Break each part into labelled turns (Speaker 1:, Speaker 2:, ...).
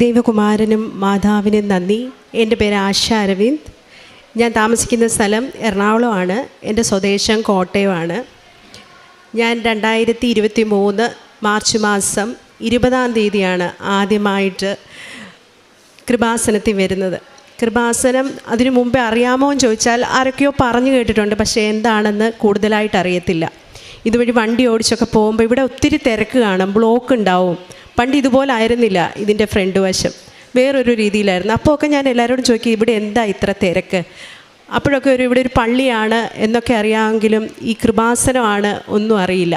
Speaker 1: ദൈവകുമാരനും മാതാവിനും നന്ദി. എൻ്റെ പേര് ആശ അരവിന്ദ്. ഞാൻ താമസിക്കുന്ന സ്ഥലം എറണാകുളമാണ്. എൻ്റെ സ്വദേശം കോട്ടയമാണ്. ഞാൻ 2023 മാർച്ച് മാസം 20-ാം തീയതിയാണ് ആദ്യമായിട്ട് കൃപാസനത്തിൽ വരുന്നത്. കൃപാസനം അതിനു മുമ്പേ അറിയാമോ എന്ന് ചോദിച്ചാൽ ആരൊക്കെയോ പറഞ്ഞു കേട്ടിട്ടുണ്ട്, പക്ഷേ എന്താണെന്ന് കൂടുതലായിട്ട് അറിയത്തില്ല. ഇതുവഴി വണ്ടി ഓടിച്ചൊക്കെ പോകുമ്പോൾ ഇവിടെ ഒത്തിരി തിരക്ക് കാണും, ബ്ലോക്ക് ഉണ്ടാവും. പണ്ട് ഇതുപോലെ ആയിരുന്നില്ല, ഇതിൻ്റെ ഫ്രണ്ട് വശം വേറൊരു രീതിയിലായിരുന്നു. അപ്പോൾ ഒക്കെ ഞാൻ എല്ലാവരോടും ചോദിക്കും, ഇവിടെ എന്താ ഇത്ര തിരക്ക്? അപ്പോഴൊക്കെ ഇവിടെ ഒരു പള്ളിയാണ് എന്നൊക്കെ അറിയാമെങ്കിലും ഈ കൃപാസനമാണ് ഒന്നും അറിയില്ല.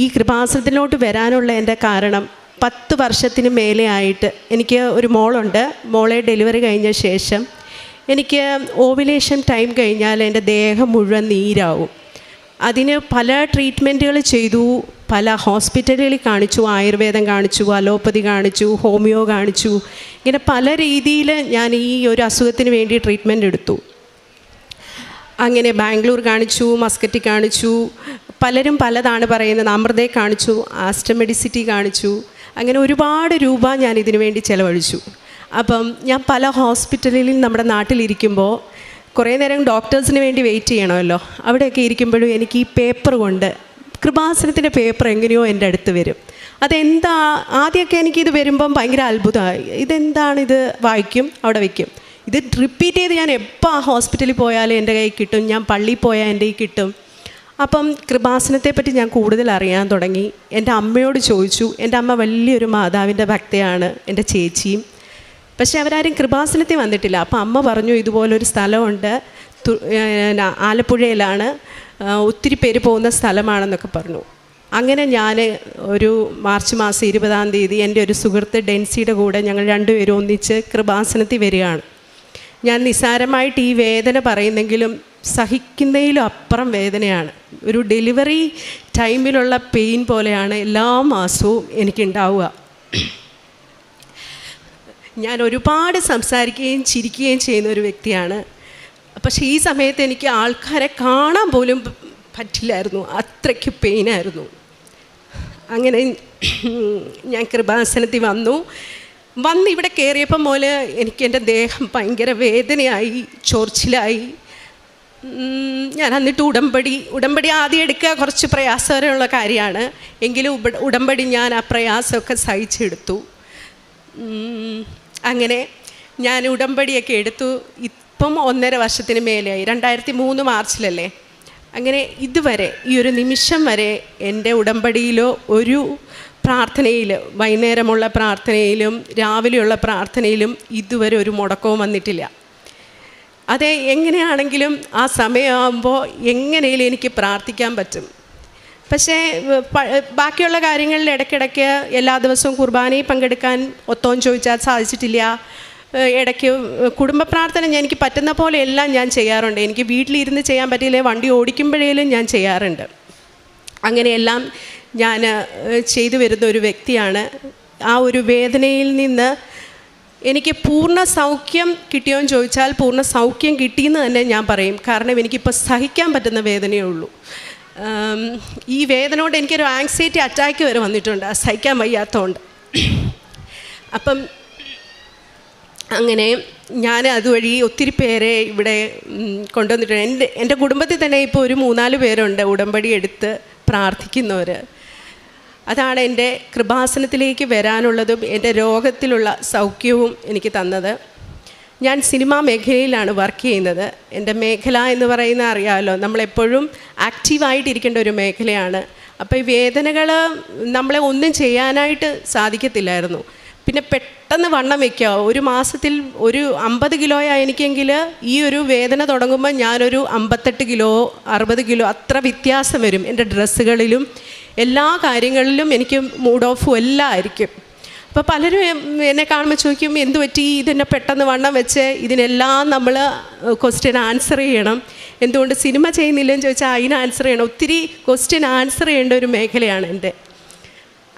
Speaker 1: ഈ കൃപാസനത്തിലോട്ട് വരാനുള്ള എൻ്റെ കാരണം 10 വർഷത്തിന് മേലെ ആയിട്ട് എനിക്ക് ഒരു മോളുണ്ട്. മോളെ ഡെലിവറി കഴിഞ്ഞ ശേഷം എനിക്ക് ഓവുലേഷൻ ടൈം കഴിഞ്ഞാൽ എൻ്റെ ദേഹം മുഴുവൻ നീരാവും. അതിന് പല ട്രീറ്റ്മെൻറ്റുകൾ ചെയ്തു, പല ഹോസ്പിറ്റലുകളിൽ കാണിച്ചു, ആയുർവേദം കാണിച്ചു, അലോപ്പതി കാണിച്ചു, ഹോമിയോ കാണിച്ചു. ഇങ്ങനെ പല രീതിയിൽ ഞാൻ ഈ ഒരു അസുഖത്തിന് വേണ്ടി ട്രീറ്റ്മെൻറ്റ് എടുത്തു. അങ്ങനെ ബാംഗ്ലൂർ കാണിച്ചു, മസ്കറ്റ് കാണിച്ചു, പലരും പലതാണ് പറയുന്നത്. അമൃതയെ കാണിച്ചു, ആസ്റ്റർ മെഡിസിറ്റി കാണിച്ചു. അങ്ങനെ ഒരുപാട് രൂപ ഞാൻ ഇതിനു വേണ്ടി ചിലവഴിച്ചു. അപ്പം ഞാൻ പല ഹോസ്പിറ്റലിൽ നമ്മുടെ നാട്ടിലിരിക്കുമ്പോൾ കുറേ നേരം ഡോക്ടേഴ്സിന് വേണ്ടി വെയിറ്റ് ചെയ്യണമല്ലോ. അവിടെയൊക്കെ ഇരിക്കുമ്പോഴും എനിക്ക് ഈ പേപ്പർ കൊണ്ട് കൃപാസനത്തിൻ്റെ പേപ്പർ എങ്ങനെയോ എൻ്റെ അടുത്ത് വരും. അതെന്താ, ആദ്യമൊക്കെ എനിക്കിത് വരുമ്പം ഭയങ്കര അത്ഭുതമായി. ഇതെന്താണിത്? വായിക്കും, അവിടെ വയ്ക്കും. ഇത് റിപ്പീറ്റ് ചെയ്ത് ഞാൻ എപ്പോൾ ആ ഹോസ്പിറ്റലിൽ പോയാലും എൻ്റെ കയ്യിൽ കിട്ടും, ഞാൻ പള്ളിയിൽ പോയാൽ എൻ്റെ കയ്യിൽ കിട്ടും. അപ്പം കൃപാസനത്തെപ്പറ്റി ഞാൻ കൂടുതൽ അറിയാൻ തുടങ്ങി. എൻ്റെ അമ്മയോട് ചോദിച്ചു. എൻ്റെ അമ്മ വലിയൊരു മാതാവിൻ്റെ ഭക്തയാണ്, എൻ്റെ ചേച്ചിയും. പക്ഷേ അവരാരും കൃപാസനത്തിൽ വന്നിട്ടില്ല. അപ്പോൾ അമ്മ പറഞ്ഞു, ഇതുപോലൊരു സ്ഥലമുണ്ട്, ആലപ്പുഴയിലാണ്, ഒത്തിരി പേര് പോകുന്ന സ്ഥലമാണെന്നൊക്കെ പറഞ്ഞു. അങ്ങനെ ഞാൻ ഒരു മാർച്ച് മാസം 20-ാം തീയതി എൻ്റെ ഒരു സുഹൃത്ത് ഡെൻസിയുടെ കൂടെ ഞങ്ങൾ രണ്ടുപേരും ഒന്നിച്ച് കൃപാസനത്തിൽ വരികയാണ്. ഞാൻ നിസ്സാരമായിട്ട് ഈ വേദന പറയുന്നെങ്കിലും സഹിക്കുന്നതിലും അപ്പുറം വേദനയാണ്. ഒരു ഡെലിവറി ടൈമിലുള്ള പെയിൻ പോലെയാണ് എല്ലാ മാസവും എനിക്കുണ്ടാവുക. ഞാൻ ഒരുപാട് സംസാരിക്കുകയും ചിരിക്കുകയും ചെയ്യുന്ന ഒരു വ്യക്തിയാണ്. പക്ഷേ ഈ സമയത്ത് എനിക്ക് ആൾക്കാരെ കാണാൻ പോലും പറ്റില്ലായിരുന്നു, അത്രയ്ക്ക് പെയിനായിരുന്നു. അങ്ങനെ ഞാൻ കൃപാസനത്തിൽ വന്ന് ഇവിടെ കയറിയപ്പം പോലെ എനിക്ക് എൻ്റെ ദേഹം ഭയങ്കര വേദനയായി, ചൊറിച്ചിലായി. ഞാൻ എന്നിട്ട് ഉടമ്പടി ആദ്യം എടുക്കുക കുറച്ച് പ്രയാസകരമുള്ള കാര്യമാണ്. എങ്കിലും ഉടമ്പടി ഞാൻ ആ പ്രയാസമൊക്കെ സഹിച്ചെടുത്തു. അങ്ങനെ ഞാൻ ഉടമ്പടിയൊക്കെ എടുത്തു. ഇപ്പം 1.5 വർഷത്തിന് മേലെയായി. 2003 മാർച്ചിലല്ലേ. അങ്ങനെ ഇതുവരെ ഈ ഒരു നിമിഷം വരെ എൻ്റെ ഉടമ്പടിയിലോ ഒരു പ്രാർത്ഥനയിൽ, വൈകുന്നേരമുള്ള പ്രാർത്ഥനയിലും രാവിലെയുള്ള പ്രാർത്ഥനയിലും ഇതുവരെ ഒരു മുടക്കവും വന്നിട്ടില്ല. അതെ, എങ്ങനെയാണെങ്കിലും ആ സമയമാകുമ്പോൾ എങ്ങനെയും എനിക്ക് പ്രാർത്ഥിക്കാൻ പറ്റും. പക്ഷേ ബാക്കിയുള്ള കാര്യങ്ങളിൽ ഇടയ്ക്കിടയ്ക്ക് എല്ലാ ദിവസവും കുർബാനയിൽ പങ്കെടുക്കാൻ ഒത്തോം ചോദിച്ചാൽ സാധിച്ചിട്ടില്ല. ഇടയ്ക്ക് കുടുംബ പ്രാർത്ഥന എനിക്ക് പറ്റുന്ന പോലെ എല്ലാം ഞാൻ ചെയ്യാറുണ്ട്. എനിക്ക് വീട്ടിലിരുന്ന് ചെയ്യാൻ പറ്റിയില്ലേ, വണ്ടി ഓടിക്കുമ്പോഴേലും ഞാൻ ചെയ്യാറുണ്ട്. അങ്ങനെയെല്ലാം ഞാൻ ചെയ്തു വരുന്ന ഒരു വ്യക്തിയാണ്. ആ ഒരു വേദനയിൽ നിന്ന് എനിക്ക് പൂർണ്ണ സൗഖ്യം കിട്ടിയോ എന്ന് ചോദിച്ചാൽ പൂർണ്ണ സൗഖ്യം കിട്ടിയെന്ന് തന്നെ ഞാൻ പറയും. കാരണം എനിക്കിപ്പോൾ സഹിക്കാൻ പറ്റുന്ന വേദനയേ ഉള്ളൂ. ഈ വേദന കൊണ്ട് എനിക്കൊരു ആങ്സൈറ്റി അറ്റാക്ക് വരെ വന്നിട്ടുണ്ട്, സഹിക്കാൻ വയ്യാത്തതുകൊണ്ട്. അപ്പം അങ്ങനെ ഞാൻ അതുവഴി ഒത്തിരി പേരെ ഇവിടെ കൊണ്ടുവന്നിട്ടുണ്ട്. എൻ്റെ കുടുംബത്തിൽ തന്നെ ഇപ്പോൾ ഒരു 3-4 പേരുണ്ട് ഉടമ്പടി എടുത്ത് പ്രാർത്ഥിക്കുന്നവർ. അതാണ് എൻ്റെ കൃപാസനത്തിലേക്ക് വരാനുള്ളതും എൻ്റെ രോഗത്തിലുള്ള സൗഖ്യവും എനിക്ക് തന്നത്. ഞാൻ സിനിമാ മേഖലയിലാണ് വർക്ക് ചെയ്യുന്നത്. എൻ്റെ മേഖല എന്ന് പറയുന്ന അറിയാമല്ലോ, നമ്മളെപ്പോഴും ആക്റ്റീവായിട്ടിരിക്കേണ്ട ഒരു മേഖലയാണ്. അപ്പോൾ ഈ വേദനകൾ നമ്മളെ ഒന്നും ചെയ്യാനായിട്ട് സാധിക്കത്തില്ലായിരുന്നു. പിന്നെ പെട്ടെന്ന് വണ്ണം വയ്ക്കുക. ഒരു മാസത്തിൽ ഒരു 50 കിലോയാണ് എനിക്കെങ്കിൽ ഈ ഒരു വേദന തുടങ്ങുമ്പോൾ ഞാനൊരു 58 കിലോ 60 കിലോ അത്ര വ്യത്യാസം വരും. എൻ്റെ ഡ്രസ്സുകളിലും എല്ലാ കാര്യങ്ങളിലും എനിക്ക് മൂഡ് ഓഫും എല്ലാം ആയിരിക്കും. അപ്പോൾ പലരും എന്നെ കാണുമ്പോൾ ചോദിക്കും, എന്ത് പറ്റി ഇതെന്നെ പെട്ടെന്ന് വണ്ണം വെച്ച്? ഇതിനെല്ലാം നമ്മൾ ക്വസ്റ്റ്യൻ ആൻസർ ചെയ്യണം. എന്തുകൊണ്ട് സിനിമ ചെയ്യുന്നില്ലെന്ന് ചോദിച്ചാൽ അതിന് ആൻസർ ചെയ്യണം. ഒത്തിരി ക്വസ്റ്റ്യൻ ആൻസർ ചെയ്യേണ്ട ഒരു മേഖലയാണ് എൻ്റെ.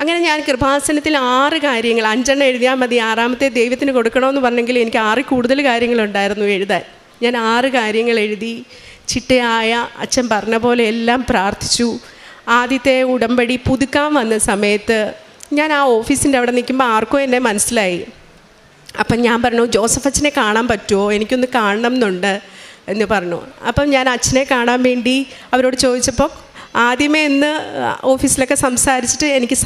Speaker 1: അങ്ങനെ ഞാൻ കൃപാസനത്തിൽ 6 കാര്യങ്ങൾ, 5 എഴുതിയാൽ മതി, 6ാമത്തെ ദൈവത്തിന് കൊടുക്കണമെന്ന് പറഞ്ഞെങ്കിൽ എനിക്ക് 6 കൂടുതൽ കാര്യങ്ങളുണ്ടായിരുന്നു എഴുതാൻ. ഞാൻ 6 കാര്യങ്ങൾ എഴുതി ചിട്ടയായ അച്ഛൻ പറഞ്ഞ പോലെ എല്ലാം പ്രാർത്ഥിച്ചു. ആദ്യത്തെ ഉടമ്പടി പുതുക്കാൻ വന്ന സമയത്ത് ഞാൻ ആ ഓഫീസിൻ്റെ അവിടെ നിൽക്കുമ്പോൾ ആർക്കും എന്നെ മനസ്സിലായി. അപ്പം ഞാൻ പറഞ്ഞു, ജോസഫ് അച്ഛനെ കാണാൻ പറ്റുമോ, എനിക്കൊന്ന് കാണണം എന്നുണ്ട് എന്ന് പറഞ്ഞു. അപ്പം ഞാൻ അച്ഛനെ കാണാൻ വേണ്ടി അവരോട് ചോദിച്ചപ്പോൾ ആദ്യമേ ഇന്ന് ഓഫീസിലൊക്കെ സംസാരിച്ചിട്ട് എനിക്ക്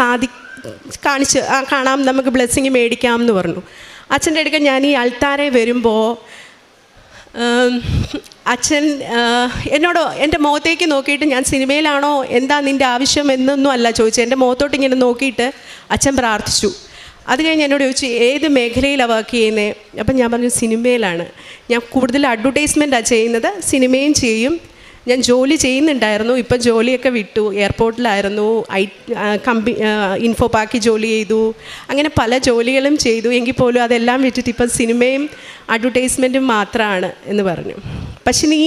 Speaker 1: കാണിച്ച് കാണാം, നമുക്ക് ബ്ലെസ്സിങ് മേടിക്കാം എന്ന് പറഞ്ഞു. അച്ഛൻ്റെ അടുക്ക ഞാൻ ഈ അൾത്താരെ വരുമ്പോൾ അച്ഛൻ എന്നോട് എൻ്റെ മുഖത്തേക്ക് നോക്കിയിട്ട്, ഞാൻ സിനിമയിലാണോ, എന്താ നിൻ്റെ ആവശ്യം എന്നൊന്നും അല്ല ചോദിച്ചത്, എൻ്റെ മുഖത്തോട്ട് ഇങ്ങനെ നോക്കിയിട്ട് അച്ഛൻ പ്രാർത്ഥിച്ചു. അത് കഴിഞ്ഞ് എന്നോട് ചോദിച്ചു, ഏത് മേഖലയിലാണ് വർക്ക് ചെയ്യുന്നത്? അപ്പം ഞാൻ പറഞ്ഞു, സിനിമയിലാണ്. ഞാൻ കൂടുതൽ അഡ്വർടൈസ്മെൻറ്റാണ് ചെയ്യുന്നത്, സിനിമയും ചെയ്യും. ഞാൻ ജോലി ചെയ്യുന്നുണ്ടായിരുന്നു, ഇപ്പം ജോലിയൊക്കെ വിട്ടു. എയർപോർട്ടിലായിരുന്നു, ഇൻഫോ പാർക്കിൽ ജോലി ചെയ്തു, അങ്ങനെ പല ജോലികളും ചെയ്തു. എങ്കിൽ പോലും അതെല്ലാം വിട്ടിട്ട് ഇപ്പം സിനിമയും അഡ്വർടൈസ്മെൻറ്റും മാത്രമാണ് എന്ന് പറഞ്ഞു. പക്ഷെ നീ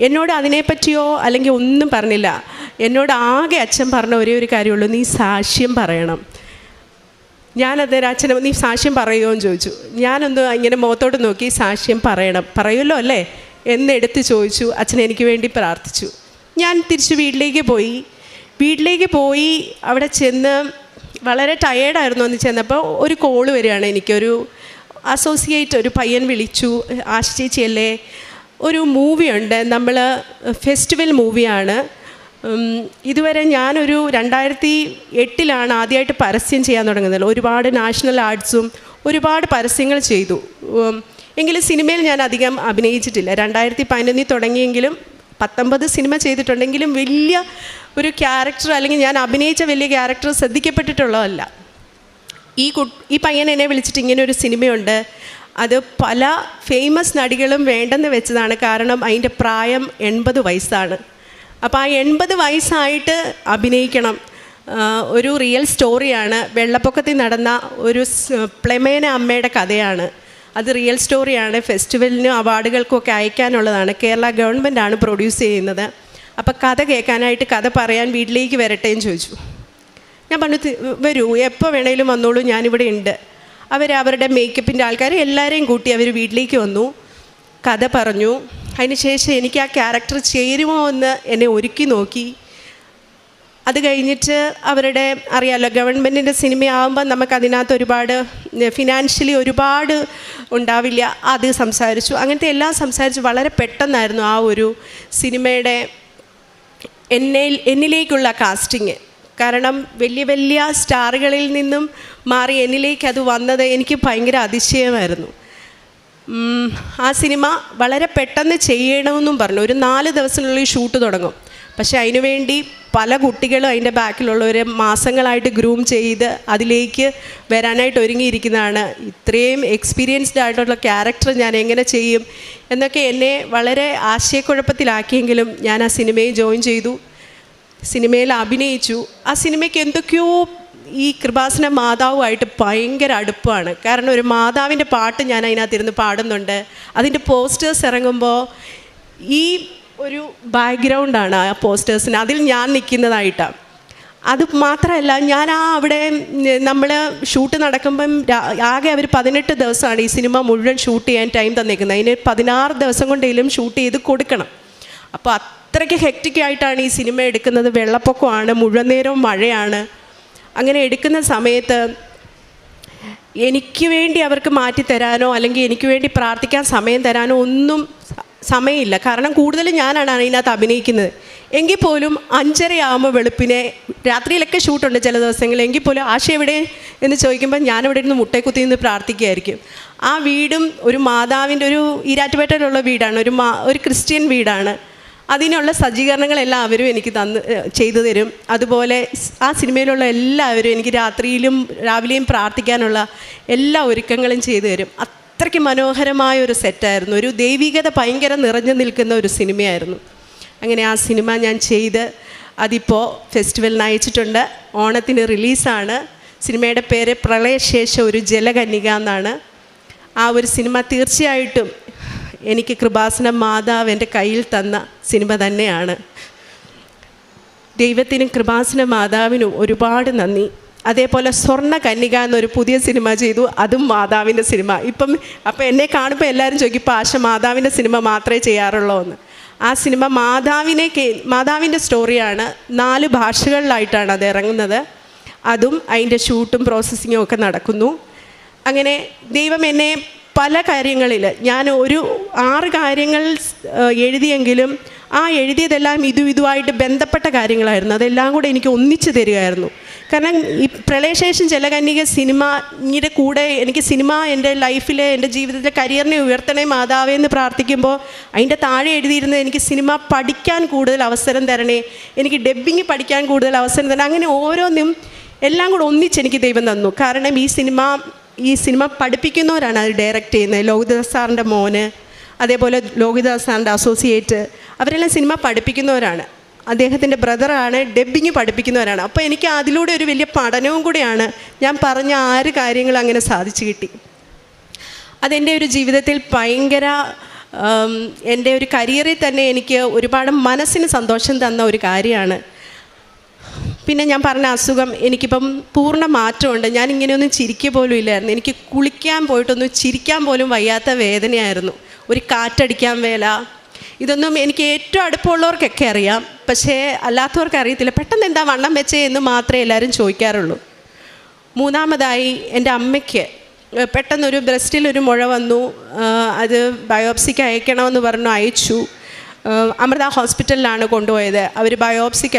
Speaker 1: എന്നോട് അതിനെപ്പറ്റിയോ അല്ലെങ്കിൽ ഒന്നും പറഞ്ഞില്ല. എന്നോട് ആകെ അച്ഛൻ പറഞ്ഞ ഒരേ ഒരു കാര്യമുള്ളൂ, നീ സാക്ഷ്യം പറയണം. ഞാനന്നേരം അച്ഛനെ, നീ സാക്ഷ്യം പറയുമോ എന്ന് ചോദിച്ചു. ഞാനൊന്ന് ഇങ്ങനെ മുഖത്തോട്ട് നോക്കി, സാക്ഷ്യം പറയുമല്ലോ അല്ലേ എന്നെടുത്ത് ചോദിച്ചു. അച്ഛൻ എനിക്ക് വേണ്ടി പ്രാർത്ഥിച്ചു. ഞാൻ തിരിച്ച് വീട്ടിലേക്ക് പോയി അവിടെ ചെന്ന് വളരെ ടയേർഡായിരുന്നു. അന്ന് ചെന്നപ്പോൾ ഒരു കോള് വരികയാണ്. എനിക്കൊരു അസോസിയേറ്റ് ഒരു പയ്യൻ വിളിച്ചു, ആശ ചേച്ചിയല്ലേ, ഒരു മൂവിയുണ്ട്, നമ്മൾ ഫെസ്റ്റിവൽ മൂവിയാണ്. ഇതുവരെ ഞാനൊരു 2008 ആദ്യമായിട്ട് പരസ്യം ചെയ്യാൻ തുടങ്ങുന്നത്. ഒരുപാട് നാഷണൽ ആർട്സും ഒരുപാട് പരസ്യങ്ങൾ ചെയ്തു. എങ്കിലും സിനിമയിൽ ഞാൻ അധികം അഭിനയിച്ചിട്ടില്ല. 2011 തുടങ്ങിയെങ്കിലും 19 സിനിമ ചെയ്തിട്ടുണ്ടെങ്കിലും വലിയ ഒരു ക്യാരക്ടർ അല്ലെങ്കിൽ ഞാൻ അഭിനയിച്ച വലിയ ക്യാരക്ടർ ശ്രദ്ധിക്കപ്പെട്ടിട്ടുള്ളതല്ല. ഈ പയ്യൻ എന്നെ വിളിച്ചിട്ട്, ഇങ്ങനെ ഒരു സിനിമയുണ്ട്, അത് പല ഫേമസ് നടികളും വേണ്ടെന്ന് വെച്ചതാണ്, കാരണം അതിൻ്റെ പ്രായം 80 വയസ്സാണ്. അപ്പോൾ ആ 80 വയസ്സായിട്ട് അഭിനയിക്കണം. ഒരു റിയൽ സ്റ്റോറിയാണ്. വെള്ളപ്പൊക്കത്തിൽ നടന്ന ഒരു പ്ലെമേന അമ്മയുടെ കഥയാണ്. അത് റിയൽ സ്റ്റോറിയാണ്. ഫെസ്റ്റിവലിനും അവാർഡുകൾക്കൊക്കെ അയക്കാനുള്ളതാണ്. കേരള ഗവൺമെൻറ്റാണ് പ്രൊഡ്യൂസ് ചെയ്യുന്നത്. അപ്പോൾ കഥ കേൾക്കാനായിട്ട്, കഥ പറയാൻ വീട്ടിലേക്ക് വരട്ടെ എന്ന് ചോദിച്ചു. ഞാൻ പറഞ്ഞു, വരൂ, എപ്പോൾ വേണേലും വന്നോളൂ, ഞാനിവിടെ ഉണ്ട്. അവരുടെ മേക്കപ്പിൻ്റെ ആൾക്കാർ എല്ലാവരെയും കൂട്ടി അവർ വീട്ടിലേക്ക് വന്നു, കഥ പറഞ്ഞു. അതിനുശേഷം എനിക്ക് ആ ക്യാരക്ടർ ചേരുമോ എന്ന് എന്നെ ഒരുക്കി നോക്കി. അത് കഴിഞ്ഞിട്ട് അറിയാമല്ലോ, ഗവൺമെൻറ്റിൻ്റെ സിനിമയാകുമ്പോൾ നമുക്കതിനകത്ത് ഒരുപാട് ഫിനാൻഷ്യലി ഒരുപാട് ഉണ്ടാവില്ല. അത് സംസാരിച്ചു, അങ്ങനത്തെ എല്ലാം സംസാരിച്ച് വളരെ പെട്ടെന്നായിരുന്നു ആ ഒരു സിനിമയുടെ എന്നിലേക്കുള്ള കാസ്റ്റിങ്. കാരണം വലിയ വലിയ സ്റ്റാറുകളിൽ നിന്നും മാറി എന്നിലേക്ക് അത് വന്നത് എനിക്ക് ഭയങ്കര അതിശയമായിരുന്നു. ആ സിനിമ വളരെ പെട്ടെന്ന് ചെയ്യണമെന്നും പറഞ്ഞു. ഒരു 4 ദിവസത്തിനുള്ളിൽ ഷൂട്ട് തുടങ്ങും. പക്ഷേ അതിനുവേണ്ടി പല കുട്ടികളും അതിൻ്റെ ബാക്കിലുള്ളവർ മാസങ്ങളായിട്ട് ഗ്രൂം ചെയ്ത് അതിലേക്ക് വരാനായിട്ട് ഒരുങ്ങിയിരിക്കുന്നതാണ്. ഇത്രയും എക്സ്പീരിയൻസ്ഡ് ആയിട്ടുള്ള ക്യാരക്ടർ ഞാൻ എങ്ങനെ ചെയ്യും എന്നൊക്കെ എന്നെ വളരെ ആശയക്കുഴപ്പത്തിലാക്കിയെങ്കിലും ഞാൻ ആ സിനിമയിൽ ജോയിൻ ചെയ്തു, സിനിമയിൽ അഭിനയിച്ചു. ആ സിനിമയ്ക്ക് എന്തൊക്കെയോ ഈ കൃപാസന മാതാവുമായിട്ട് ഭയങ്കര അടുപ്പമാണ്. കാരണം ഒരു മാതാവിൻ്റെ പാട്ട് ഞാൻ അതിനകത്തിരുന്ന് പാടുന്നുണ്ട്. അതിൻ്റെ പോസ്റ്റേഴ്സ് ഇറങ്ങുമ്പോൾ ഈ ഒരു ബാക്ക്ഗ്രൗണ്ടാണ് ആ പോസ്റ്റേഴ്സിന്, അതിൽ ഞാൻ നിൽക്കുന്നതായിട്ടാണ്. അത് മാത്രമല്ല, ഞാൻ അവിടെ നമ്മൾ ഷൂട്ട് നടക്കുമ്പം ആകെ അവർ 18 ദിവസമാണ് ഈ സിനിമ മുഴുവൻ ഷൂട്ട് ചെയ്യാൻ ടൈം തന്നേക്കുന്നത്. അതിന് 16 ദിവസം കൊണ്ടെങ്കിലും ഷൂട്ട് ചെയ്ത് കൊടുക്കണം. അപ്പോൾ അത്രയ്ക്ക് ഹെക്റ്റിക്കായിട്ടാണ് ഈ സിനിമ എടുക്കുന്നത്. വെള്ളപ്പൊക്കമാണ്, മുഴുവൻ നേരവും മഴയാണ്. അങ്ങനെ എടുക്കുന്ന സമയത്ത് എനിക്ക് വേണ്ടി അവർക്ക് മാറ്റിത്തരാനോ അല്ലെങ്കിൽ എനിക്ക് വേണ്ടി പ്രാർത്ഥിക്കാൻ സമയം തരാനോ ഒന്നും സമയമില്ല. കാരണം കൂടുതലും ഞാനാണ് അതിനകത്ത് അഭിനയിക്കുന്നത്. എങ്കിൽ പോലും 5:30 വെളുപ്പിനെ, രാത്രിയിലൊക്കെ ഷൂട്ടുണ്ട് ചില ദിവസങ്ങളിൽ, എങ്കിൽ പോലും ആശ എവിടെ എന്ന് ചോദിക്കുമ്പോൾ ഞാനിവിടെ ഇരുന്ന് മുട്ടേക്കുത്തി നിന്ന് പ്രാർത്ഥിക്കുകയായിരിക്കും. ആ വീടും ഒരു മാതാവിൻ്റെ ഒരു ഈരാറ്റുപേട്ടയിലുള്ള വീടാണ്, ഒരു ക്രിസ്ത്യൻ വീടാണ്. അതിനുള്ള സജ്ജീകരണങ്ങളെല്ലാം അവരും എനിക്ക് ചെയ്തു തരും. അതുപോലെ ആ സിനിമയിലുള്ള എല്ലാവരും എനിക്ക് രാത്രിയിലും രാവിലെയും പ്രാർത്ഥിക്കാനുള്ള എല്ലാ ഒരുക്കങ്ങളും ചെയ്തു തരും. അത്രയ്ക്ക് മനോഹരമായ ഒരു സെറ്റായിരുന്നു. ഒരു ദൈവികത ഭയങ്കര നിറഞ്ഞു നിൽക്കുന്ന ഒരു സിനിമയായിരുന്നു. അങ്ങനെ ആ സിനിമ ഞാൻ ചെയ്ത് അതിപ്പോൾ ഫെസ്റ്റിവലിന് അയച്ചിട്ടുണ്ട്. ഓണത്തിന് റിലീസാണ്. സിനിമയുടെ പേര് പ്രളയശേഷം ഒരു ജലകന്യക എന്നാണ്. ആ ഒരു സിനിമ തീർച്ചയായിട്ടും എനിക്ക് കൃപാസന മാതാവ് എൻ്റെ കയ്യിൽ തന്ന സിനിമ തന്നെയാണ്. ദൈവത്തിനും കൃപാസന മാതാവിനും ഒരുപാട് നന്ദി. അതേപോലെ സ്വർണ്ണ കന്യക എന്നൊരു പുതിയ സിനിമ ചെയ്തു, അതും മാതാവിൻ്റെ സിനിമ. അപ്പം എന്നെ കാണുമ്പോൾ എല്ലാവരും ചോദിക്കും, ഇപ്പോൾ ആശ മാതാവിൻ്റെ സിനിമ മാത്രമേ ചെയ്യാറുള്ളൂ എന്ന്. ആ സിനിമ മാതാവിൻ്റെ സ്റ്റോറിയാണ്. 4 ഭാഷകളിലായിട്ടാണ് അത് ഇറങ്ങുന്നത്. അതും അതിൻ്റെ ഷൂട്ടും പ്രോസസ്സിങ്ങും ഒക്കെ നടക്കുന്നു. അങ്ങനെ ദൈവം എന്നെ പല കാര്യങ്ങളിൽ, ഞാൻ ഒരു 6 കാര്യങ്ങൾ എഴുതിയെങ്കിലും ആ എഴുതിയതെല്ലാം ഇതുമായിട്ട് ബന്ധപ്പെട്ട കാര്യങ്ങളായിരുന്നു. അതെല്ലാം കൂടെ എനിക്ക് ഒന്നിച്ചു തരികയായിരുന്നു. കാരണം ഈ പ്രളയശേഷം ജലകന്യക സിനിമയുടെ കൂടെ എനിക്ക് സിനിമ എൻ്റെ ലൈഫിലെ, എൻ്റെ ജീവിതത്തിലെ കരിയറിനെ ഉയർത്തണേ മാതാവേ എന്ന് പ്രാർത്ഥിക്കുമ്പോൾ അതിൻ്റെ താഴെ എഴുതിയിരുന്നത് എനിക്ക് സിനിമ പഠിക്കാൻ കൂടുതൽ അവസരം തരണേ, എനിക്ക് ഡബ്ബിങ് പഠിക്കാൻ കൂടുതൽ അവസരം തരണേ. അങ്ങനെ ഓരോന്നും എല്ലാം കൂടെ ഒന്നിച്ച് എനിക്ക് ദൈവം തന്നു. കാരണം ഈ സിനിമ പഠിപ്പിക്കുന്നവരാണ് അത് ഡയറക്റ്റ് ചെയ്യുന്നത്. ലോഹിതദാസ് സാറിൻ്റെ മോന്, അതേപോലെ ലോഹിതദാസ് സാറിൻ്റെ അസോസിയേറ്റ്, അവരെല്ലാം സിനിമ പഠിപ്പിക്കുന്നവരാണ്. അദ്ദേഹത്തിൻ്റെ ബ്രദറാണ് ഡബ്ബിങ് പഠിപ്പിക്കുന്നവരാണ്. അപ്പോൾ എനിക്ക് അതിലൂടെ ഒരു വലിയ പഠനവും കൂടെയാണ്. ഞാൻ പറഞ്ഞ 6 കാര്യങ്ങൾ അങ്ങനെ സാധിച്ചു കിട്ടി. അതെൻ്റെ ഒരു ജീവിതത്തിൽ ഭയങ്കര, എൻ്റെ ഒരു കരിയറിൽ തന്നെ എനിക്ക് ഒരുപാട് മനസ്സിന് സന്തോഷം തന്ന ഒരു കാര്യമാണ്. പിന്നെ ഞാൻ പറഞ്ഞ അസുഖം എനിക്കിപ്പം പൂർണ്ണ മാറ്റമുണ്ട്. ഞാൻ ഇങ്ങനെയൊന്നും ചിരിക്കുക പോലും ഇല്ലായിരുന്നു. എനിക്ക് കുളിക്കാൻ പോയിട്ടൊന്നും ചിരിക്കാൻ പോലും വയ്യാത്ത വേദനയായിരുന്നു. ഒരു കാറ്റടിക്കാൻ വേല, ഇതൊന്നും എനിക്ക് ഏറ്റവും അടുപ്പമുള്ളവർക്കൊക്കെ അറിയാം, പക്ഷേ അല്ലാത്തവർക്ക് അറിയത്തില്ല. പെട്ടെന്ന് എന്താ വണ്ണം വെച്ചേ എന്ന് മാത്രമേ എല്ലാവരും ചോദിക്കാറുള്ളൂ. മൂന്നാമതായി എൻ്റെ അമ്മയ്ക്ക് പെട്ടെന്നൊരു ബ്രസ്റ്റിലൊരു മുഴ വന്നു. അത് ബയോപ്സിക്ക് അയക്കണമെന്ന് പറഞ്ഞു, അയച്ചു. അമൃത ഹോസ്പിറ്റലിലാണ് കൊണ്ടുപോയത്. അവർ ബയോപ്സിക്ക്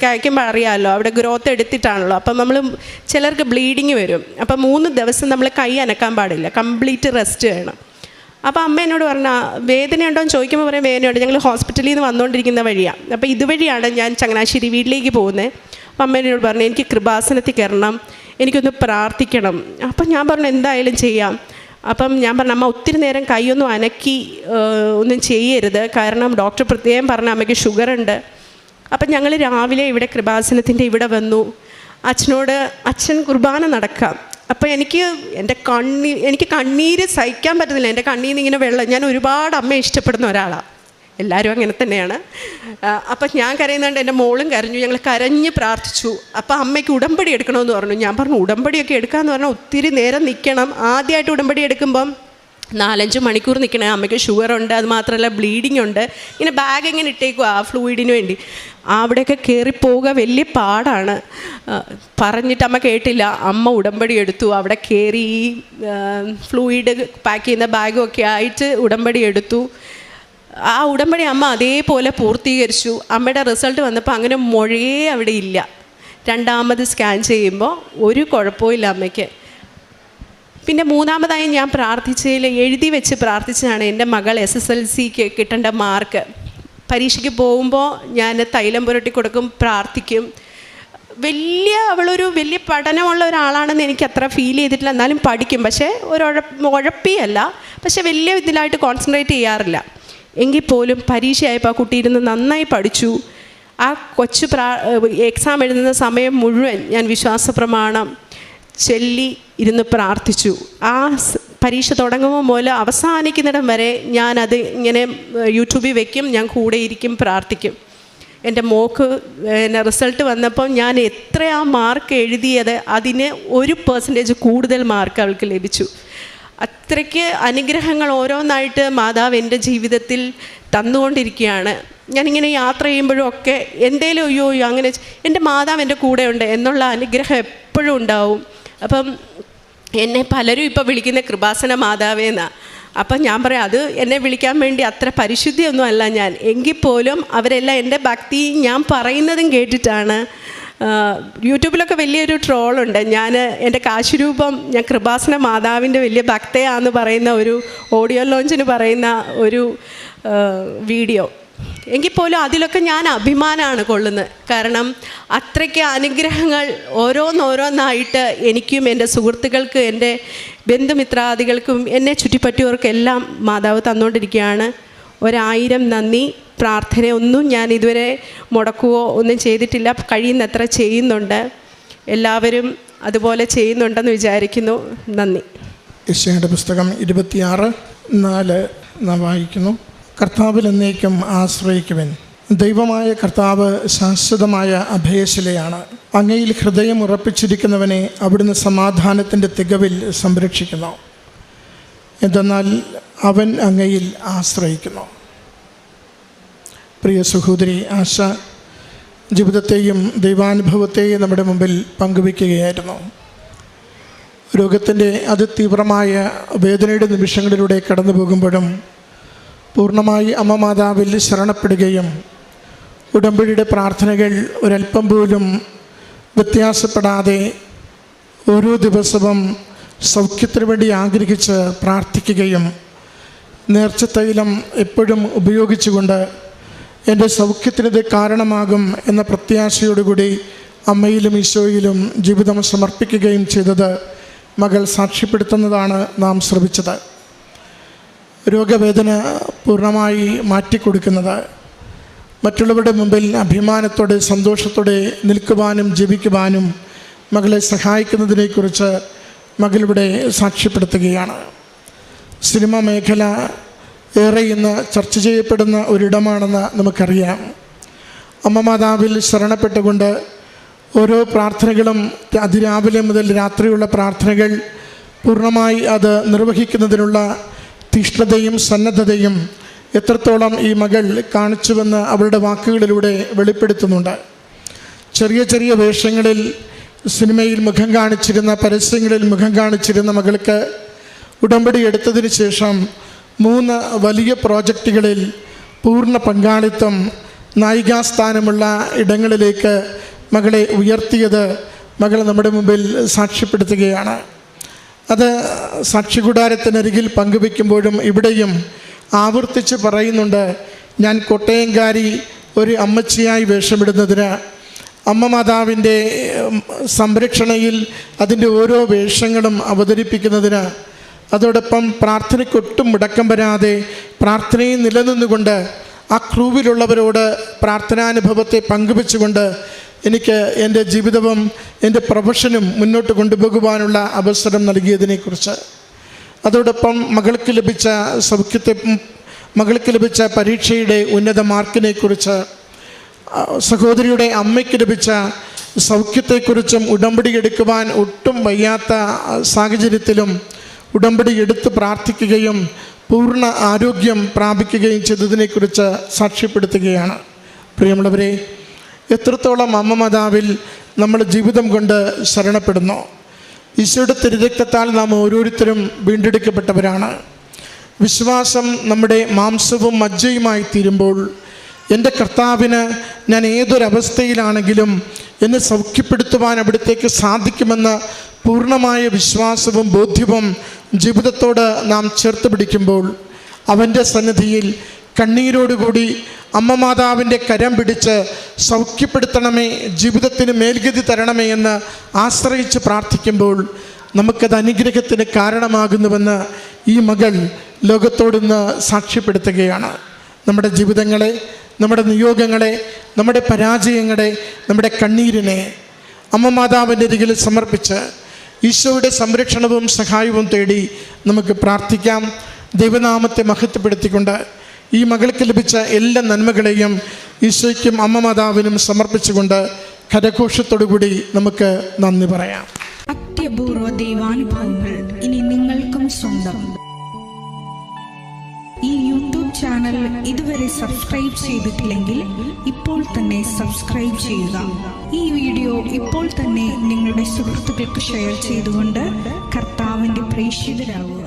Speaker 1: അയക്കുമ്പോൾ അറിയാമല്ലോ, അവിടെ ഗ്രോത്ത് എടുത്തിട്ടാണല്ലോ. അപ്പം ചിലർക്ക് ബ്ലീഡിങ് വരും. അപ്പം 3 ദിവസം നമ്മൾ കൈ അനക്കാൻ പാടില്ല, കംപ്ലീറ്റ് റെസ്റ്റ് വേണം. അപ്പോൾ അമ്മ എന്നോട് പറഞ്ഞാൽ വേദനയുണ്ടോ എന്ന് ചോദിക്കുമ്പോൾ പറയാം വേദനയുണ്ട്, ഞങ്ങൾ ഹോസ്പിറ്റലിൽ നിന്ന് വന്നുകൊണ്ടിരിക്കുന്ന വഴിയാണ്. അപ്പോൾ ഇതുവഴിയാണ് ഞാൻ ചങ്ങനാശ്ശേരി വീട്ടിലേക്ക് പോകുന്നത്. അപ്പം അമ്മ എന്നോട് പറഞ്ഞു എനിക്ക് കൃപാസനത്തിൽ കയറണം, എനിക്കൊന്ന് പ്രാർത്ഥിക്കണം. അപ്പം ഞാൻ പറഞ്ഞു എന്തായാലും ചെയ്യാം. അപ്പം ഞാൻ പറഞ്ഞു അമ്മ ഒത്തിരി നേരം കൈയൊന്നും അനക്കി ഒന്നും ചെയ്യരുത്, കാരണം ഡോക്ടർ പ്രത്യേകം പറഞ്ഞ അമ്മയ്ക്ക് ഷുഗറുണ്ട്. അപ്പം ഞങ്ങൾ രാവിലെ ഇവിടെ കൃപാസനത്തിൻ്റെ ഇവിടെ വന്നു. അച്ഛൻ കുർബാന നടക്കാം. അപ്പോൾ എനിക്ക് കണ്ണീര് സഹിക്കാൻ പറ്റുന്നില്ല. എൻ്റെ കണ്ണീർ ഇങ്ങനെ വെള്ളം. ഞാൻ ഒരുപാട് അമ്മയെ ഇഷ്ടപ്പെടുന്ന ഒരാളാണ്, എല്ലാവരും അങ്ങനെ തന്നെയാണ്. അപ്പം ഞാൻ കരയുന്നുണ്ട്, എൻ്റെ മോളും കരഞ്ഞു. ഞങ്ങൾ കരഞ്ഞ് പ്രാർത്ഥിച്ചു. അപ്പോൾ അമ്മയ്ക്ക് ഉടമ്പടി എടുക്കണമെന്ന് പറഞ്ഞു. ഞാൻ പറഞ്ഞു ഉടമ്പടിയൊക്കെ എടുക്കാമെന്ന് പറഞ്ഞാൽ ഒത്തിരി നേരം നിൽക്കണം. ആദ്യമായിട്ട് ഉടമ്പടി എടുക്കുമ്പം 4-5 മണിക്കൂർ നിൽക്കണേ. അമ്മയ്ക്ക് ഷുഗറുണ്ട്, അത് മാത്രമല്ല ബ്ലീഡിങ് ഉണ്ട്. ഇങ്ങനെ ബാഗ് എങ്ങനെ ഇട്ടേക്കുക ആ ഫ്ലൂയിഡിന് വേണ്ടി. അവിടെയൊക്കെ കയറിപ്പോവുക വലിയ പാടാണ്. പറഞ്ഞിട്ട് അമ്മ കേട്ടില്ല. അമ്മ ഉടമ്പടി എടുത്തു. അവിടെ കയറി ഫ്ലൂയിഡ് പാക്ക് ചെയ്യുന്ന ബാഗും ഒക്കെ ആയിട്ട് ഉടമ്പടി എടുത്തു. ആ ഉടമ്പടി അമ്മ അതേപോലെ പൂർത്തീകരിച്ചു. അമ്മയുടെ റിസൾട്ട് വന്നപ്പോൾ അങ്ങനെ മുഴയേ അവിടെ ഇല്ല. 2ാമത് സ്കാൻ ചെയ്യുമ്പോൾ ഒരു കുഴപ്പമില്ല അമ്മയ്ക്ക്. പിന്നെ 3ാമതായി ഞാൻ എഴുതി വെച്ച് പ്രാർത്ഥിച്ചതാണ് എൻ്റെ മകൾ SSLCക്ക് കിട്ടേണ്ട മാർക്ക്. പരീക്ഷയ്ക്ക് പോകുമ്പോൾ ഞാൻ തൈലം പുരട്ടി കൊടുക്കും, പ്രാർത്ഥിക്കും. അവളൊരു വലിയ പഠനമുള്ള ഒരാളാണെന്ന് എനിക്ക് അത്ര ഫീൽ ചെയ്തിട്ടില്ല. എന്നാലും പഠിക്കും, പക്ഷേ ഉഴപ്പിയല്ല, പക്ഷേ വലിയ ഇതിലായിട്ട് കോൺസെൻട്രേറ്റ് ചെയ്യാറില്ല. എങ്കിൽ പോലും പരീക്ഷയായപ്പോൾ ആ കുട്ടി ഇരുന്ന് നന്നായി പഠിച്ചു. ആ കൊച്ചു എക്സാം എഴുതുന്ന സമയം മുഴുവൻ ഞാൻ വിശ്വാസ പ്രമാണം ചൊല്ലി ഇരുന്ന് പ്രാർത്ഥിച്ചു. ആ പരീക്ഷ തുടങ്ങുമ്പോൾ മുതൽ അവസാനിക്കുന്നിടം വരെ ഞാനത് ഇങ്ങനെ യൂട്യൂബിൽ വയ്ക്കും, ഞാൻ കൂടെ ഇരിക്കും, പ്രാർത്ഥിക്കും. എൻ്റെ മോക്ക് റിസൾട്ട് വന്നപ്പോൾ ഞാൻ എത്രയാ മാർക്ക് എഴുതിയത് അതിന് 1% കൂടുതൽ മാർക്ക് അവൾക്ക് ലഭിച്ചു. അത്രയ്ക്ക് അനുഗ്രഹങ്ങൾ ഓരോന്നായിട്ട് മാതാവ് എൻ്റെ ജീവിതത്തിൽ തന്നുകൊണ്ടിരിക്കുകയാണ്. ഞാനിങ്ങനെ യാത്ര ചെയ്യുമ്പോഴും ഒക്കെ എന്തേലും അയ്യോ അങ്ങനെ എൻ്റെ മാതാവ് എൻ്റെ കൂടെയുണ്ട് എന്നുള്ള അനുഗ്രഹം എപ്പോഴും ഉണ്ടാവും. അപ്പം എന്നെ പലരും ഇപ്പോൾ വിളിക്കുന്ന കൃപാസന മാതാവേന്നാണ്. അപ്പം ഞാൻ പറയാം അത് എന്നെ വിളിക്കാൻ വേണ്ടി അത്ര പരിശുദ്ധിയൊന്നും അല്ല ഞാൻ. എങ്കിൽ പോലും അവരെല്ലാം എൻ്റെ ഭക്തി ഞാൻ പറയുന്നതും കേട്ടിട്ടാണ്. യൂട്യൂബിലൊക്കെ വലിയൊരു ട്രോളുണ്ട്. എൻ്റെ കാശുരൂപം ഞാൻ കൃപാസന മാതാവിൻ്റെ വലിയ ഭക്തയാണെന്ന് പറയുന്ന ഒരു ഓഡിയോ ലോഞ്ചിന് പറയുന്ന ഒരു വീഡിയോ. എങ്കിൽ പോലും അതിലൊക്കെ ഞാൻ അഭിമാനമാണ് കൊള്ളുന്നത്. കാരണം അത്രയ്ക്ക് അനുഗ്രഹങ്ങൾ ഓരോന്നോരോന്നായിട്ട് എനിക്കും എൻ്റെ സുഹൃത്തുക്കൾക്ക് എൻ്റെ ബന്ധുമിത്രാദികൾക്കും എന്നെ ചുറ്റിപ്പറ്റിയവർക്കെല്ലാം മാതാവ് തന്നുകൊണ്ടിരിക്കുകയാണ്. 1000 നന്ദി. പ്രാർത്ഥനയൊന്നും ഞാൻ ഇതുവരെ മുടക്കുകയോ ഒന്നും ചെയ്തിട്ടില്ല. കഴിയുന്നത്ര ചെയ്യുന്നുണ്ട്. എല്ലാവരും അതുപോലെ ചെയ്യുന്നുണ്ടെന്ന് വിചാരിക്കുന്നു. നന്ദി.
Speaker 2: യെശയ്യായുടെ പുസ്തകം 26:4 നാം വായിക്കുന്നു. കർത്താവിൽ എന്നേക്കും ആശ്രയിക്കുവൻ. ദൈവമായ കർത്താവ് ശാശ്വതമായ അഭയശിലയാണ്. അങ്ങയിൽ ഹൃദയം ഉറപ്പിച്ചിരിക്കുന്നവനെ അവിടുന്ന് സമാധാനത്തിൻ്റെ തികവിൽ സംരക്ഷിക്കുന്നു. എന്തെന്നാൽ അവൻ അങ്ങയിൽ ആശ്രയിക്കുന്നു. പ്രിയ സഹോദരി ആശ, ജീവിതത്തെയും ദൈവാനുഭവത്തെയും നമ്മുടെ മുമ്പിൽ പങ്കുവയ്ക്കുകയായിരുന്നു. രോഗത്തിൻ്റെ അതിതീവ്രമായ വേദനയുടെ നിമിഷങ്ങളിലൂടെ കടന്നു പോകുമ്പോഴും പൂർണ്ണമായി അമ്മ മാതാവിൽ ശരണപ്പെടുകയും ഉടമ്പടിയുടെ പ്രാർത്ഥനകൾ ഒരല്പം പോലും വ്യത്യാസപ്പെടാതെ ഓരോ ദിവസവും സൗഖ്യത്തിനു വേണ്ടി ആഗ്രഹിച്ച് പ്രാർത്ഥിക്കുകയും നേർച്ചത്തൈലം എപ്പോഴും ഉപയോഗിച്ചുകൊണ്ട് എൻ്റെ സൗഖ്യത്തിനത് കാരണമാകും എന്ന പ്രത്യാശയോടുകൂടി അമ്മയിലും ഈശോയിലും ജീവിതം സമർപ്പിക്കുകയും ചെയ്തത് മകൾ സാക്ഷ്യപ്പെടുത്തുന്നതാണ് നാം ശ്രമിച്ചത്. രോഗവേദന പൂർണ്ണമായി മാറ്റിക്കൊടുക്കുന്നത്, മറ്റുള്ളവരുടെ മുമ്പിൽ അഭിമാനത്തോടെ സന്തോഷത്തോടെ നിൽക്കുവാനും ജീവിക്കുവാനും മകളെ സഹായിക്കുന്നതിനെക്കുറിച്ച് മകളിവിടെ സാക്ഷ്യപ്പെടുത്തുകയാണ്. സിനിമ മേഖല ഏറെ ഇന്ന് ചർച്ച ചെയ്യപ്പെടുന്ന ഒരിടമാണെന്ന് നമുക്കറിയാം. അമ്മ മാതാവിൽ ശരണപ്പെട്ടുകൊണ്ട് ഓരോ പ്രാർത്ഥനകളും അതിരാവിലെ മുതൽ രാത്രിയുള്ള പ്രാർത്ഥനകൾ പൂർണ്ണമായി അത് നിർവഹിക്കുന്നതിനുള്ള തീഷ്ണതയും സന്നദ്ധതയും എത്രത്തോളം ഈ മകൾ കാണിച്ചുവെന്ന് അവളുടെ വാക്കുകളിലൂടെ വെളിപ്പെടുത്തുന്നുണ്ട്. ചെറിയ ചെറിയ വേഷങ്ങളിൽ സിനിമയിൽ മുഖം കാണിച്ചിരുന്ന, പരസ്യങ്ങളിൽ മുഖം കാണിച്ചിരുന്ന മകൾക്ക് ഉടമ്പടി എടുത്തതിന് ശേഷം 3 വലിയ പ്രോജക്റ്റുകളിൽ പൂർണ്ണ പങ്കാളിത്തം, നായികാസ്ഥാനമുള്ള ഇടങ്ങളിലേക്ക് മകളെ ഉയർത്തിയത് മകൾ നമ്മുടെ മുമ്പിൽ സാക്ഷ്യപ്പെടുത്തുകയാണ്. അത് സാക്ഷികൂടാരത്തിനരികിൽ പങ്കുവയ്ക്കുമ്പോഴും ഇവിടെയും ആവർത്തിച്ച് പറയുന്നുണ്ട്, ഞാൻ കോട്ടയംകാരി ഒരു അമ്മച്ചിയായി വേഷമിടുന്നതിന്, അമ്മ മാതാവിൻ്റെ സംരക്ഷണയിൽ അതിൻ്റെ ഓരോ വേഷങ്ങളും അവതരിപ്പിക്കുന്നതിന്, അതോടൊപ്പം പ്രാർത്ഥനയ്ക്കൊട്ടും മുടക്കം വരാതെ പ്രാർത്ഥനയിൽ നിലനിന്നുകൊണ്ട് ആ ക്രൂവിലുള്ളവരോട് പ്രാർത്ഥനാനുഭവത്തെ പങ്കുവെച്ചുകൊണ്ട് എനിക്ക് എൻ്റെ ജീവിതവും എൻ്റെ പ്രൊഫഷനും മുന്നോട്ട് കൊണ്ടുപോകുവാനുള്ള അവസരം നൽകിയതിനെക്കുറിച്ച്, അതോടൊപ്പം മകൾക്ക് ലഭിച്ച പരീക്ഷയുടെ ഉന്നത മാർക്കിനെക്കുറിച്ച്, സഹോദരിയുടെ അമ്മയ്ക്ക് ലഭിച്ച സൗഖ്യത്തെക്കുറിച്ചും, ഉടമ്പടി എടുക്കുവാൻ ഒട്ടും വയ്യാത്ത സാഹചര്യത്തിലും ഉടമ്പടി എടുത്ത് പ്രാർത്ഥിക്കുകയും പൂർണ്ണ ആരോഗ്യം പ്രാപിക്കുകയും ചെയ്തതിനെക്കുറിച്ച് സാക്ഷ്യപ്പെടുത്തുകയാണ്. പ്രിയമുള്ളവരെ, എത്രത്തോളം അമ്മ മാതാവിൽ നമ്മൾ ജീവിതം കൊണ്ട് ശരണപ്പെടുന്നു. ഈശോയുടെ തിരുരക്തത്താൽ നാം ഓരോരുത്തരും വീണ്ടെടുക്കപ്പെട്ടവരാണ്. വിശ്വാസം നമ്മുടെ മാംസവും മജ്ജയുമായി തീരുമ്പോൾ എൻ്റെ കർത്താവിന് ഞാൻ ഏതൊരവസ്ഥയിലാണെങ്കിലും എന്നെ സൗഖ്യപ്പെടുത്തുവാൻ അവിടത്തേക്ക് സാധിക്കുമെന്ന പൂർണ്ണമായ വിശ്വാസവും ബോധ്യവും ജീവിതത്തോട് നാം ചേർത്ത് പിടിക്കുമ്പോൾ അവൻ്റെ സന്നിധിയിൽ കണ്ണീരോടുകൂടി അമ്മ മാതാവിൻ്റെ കരം പിടിച്ച് സൗഖ്യപ്പെടുത്തണമേ, ജീവിതത്തിന് മേൽഗതി തരണമേ എന്ന് ആശ്രയിച്ച് പ്രാർത്ഥിക്കുമ്പോൾ നമുക്കത് അനുഗ്രഹത്തിന് കാരണമാകുന്നുവെന്ന് ഈ മകൾ ലോകത്തോടിന്ന് സാക്ഷ്യപ്പെടുത്തുകയാണ്. നമ്മുടെ ജീവിതങ്ങളെ, നമ്മുടെ നിയോഗങ്ങളെ, നമ്മുടെ പരാജയങ്ങളെ, നമ്മുടെ കണ്ണീരിനെ അമ്മ മാതാവിൻ്റെ അരികിൽ സമർപ്പിച്ച് ഈശോയുടെ സംരക്ഷണവും സഹായവും തേടി നമുക്ക് പ്രാർത്ഥിക്കാം. ദൈവനാമത്തെ മഹത്വപ്പെടുത്തിക്കൊണ്ട് ഈ മകൾക്ക് ലഭിച്ച എല്ലാ നന്മകളെയും ഈശോയ്ക്കും അമ്മ മാതാവിനും സമർപ്പിച്ചുകൊണ്ട് കരഘോഷത്തോടുകൂടി നമുക്ക് നന്ദി പറയാം.
Speaker 3: അത്യപൂർവ ദൈവാനുഭവങ്ങൾ ഇനി നിങ്ങൾക്കും സ്വന്തം. ഈ യൂട്യൂബ് ചാനൽ ഇതുവരെ സബ്സ്ക്രൈബ് ചെയ്തിട്ടില്ലെങ്കിൽ ഇപ്പോൾ തന്നെ സബ്സ്ക്രൈബ് ചെയ്യുക. ഈ വീഡിയോ ഇപ്പോൾ തന്നെ നിങ്ങളുടെ സുഹൃത്തുക്കൾക്ക് ഷെയർ ചെയ്തുകൊണ്ട് കർത്താവിൻ്റെ പ്രേക്ഷിതരാകുക.